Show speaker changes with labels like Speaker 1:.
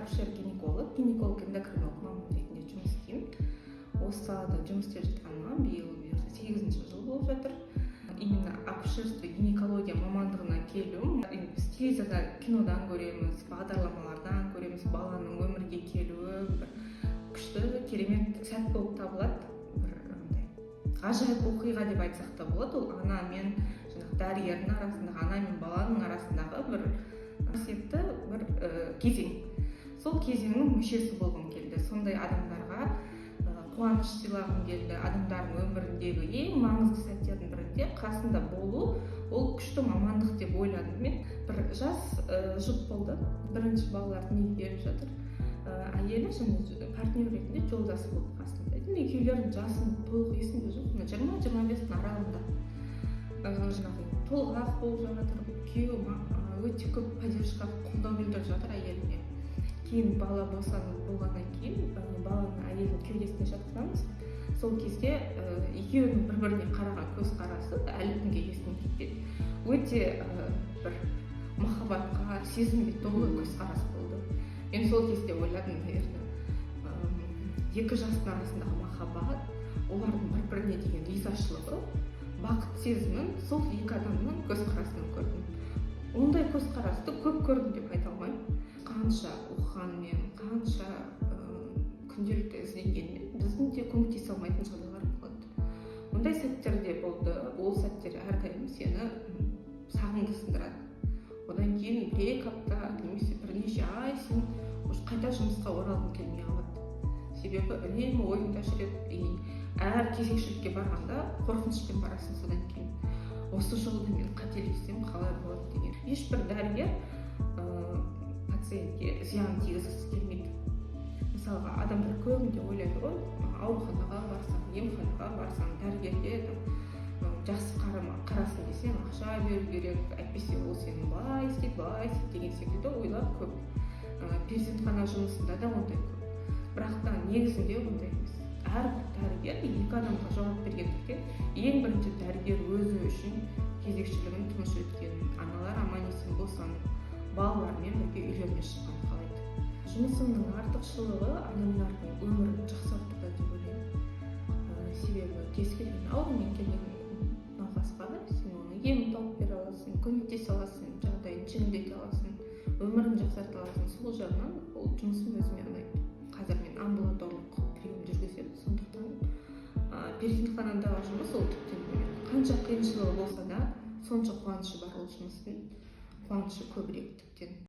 Speaker 1: акушер-гинеколог эндокринолог маман ретінде жұмыс істеймін. Осы салада жұмыс істеп жатқаныма биыл 8-ші жыл болып жатыр. Именно акушерство гинекология мамандығына келуім телевизорда, кинодан көреміз, бағдарламалардан көреміз, баланың өмірге келуі бір күшті, керемет сәт болып табылады. Бір ғажайып оқиға деп айтсақ та болады. Ол ана мен дәрігердің арасындағы, ана мен баланың арасындағы бір қасиетті бір кезең. Сол кезеңнің мүшесі болғым келді. Сондай адамдарға қуаныш сыйлағым келді. Адамдардың өміріндегі ең маңызды сәттердің бірінде қасында болу, ол күшті мамандық деп ойладым мен. Бір жас жұп болды. Бірінші балалар дүниеге келіп жатыр. Әйелі және партнер ретінде жолдасы болды қасында. Екеулерінің жасын толық есімде жоқ. 20-25 аралығында. Толық ақ болып жатыр. Күйеуі өте көп поддержка, қолдау білдіріп жатыр әйеліне. Кейін бала босанып болғаннан кейін баланың әйелдің кеудесіне жатқызамыз. Сол кезде екеуінің бір-біріне қараған көзқарасы әлі күнге есіме кетпеді. Өте бір махаббатқа, сезімге толы көзқарас болды. Мен сол кезде ойладым, екі жастың арасындағы махаббат, олардың бір-біріне деген ризашылығы, бақыт сезімін сол екі адамның көзқарасынан көрдім. Ондай көзқарасты көп көрдім деп айта алмаймын. Қанша оқығанмен, қанша күнделікті ізденгенмен біздің де көмектесе алмайтын жағдайлар болады. Ондай сәттер де болды. Ол сәттер әрдайым сені сағыңды сындырады. Одан кейін бір-екі апта немесе бірнеше ай сен қайта жұмысқа оралғың келмей қалады. Себебі үнемі ойыңда жүреді. Әр кезекшілікке барғанда қорқынышпен барасың. Содан кейін осы жолда мен қателессем қалай болады деген. Ешбір дәрігер пациентке зиян тигізгісі келмейді. Мысалға, адамдар көбінде ойлайды ғой, ауруханаға барсаң, емханаға барсаң, дәрігерге жақсы қарасын десең, ақша беру керек, әйтпесе ол сені былай істейді деген секілді ойлар көп. Перзентхана жұмысында да ондай көп. Бірақ та негізінде ондай емес. Әрбір дәрігер екі адамға жауап бергендіктен, ең бірінші дәрігер өзі үшін кезекшілігін тыныш өткен, аналар аман есен босанып, балалармен бірге үйлеріне шыққанын қалайды. Жұмысымның артықшылығы адамдардың өмірін жақсартуда деп ойлаймын. Себебі кез келген аурумен келген науқасқа сен оның емін тауып бере аласың, көмектесе аласың, жағдайын жеңілдете аласың, өмірін жақсарта аласың. Сол жағынан ол жұмысым өзіме ұнайды. Қазір мен амбулаторлық прием жүргіземін, сондықтан перзентханадағы жұмыс ол тіптен қанша қиыншылығы болса да сонша қуанышы бар ол жұмыстың. Қуанышы көбірек тіптен.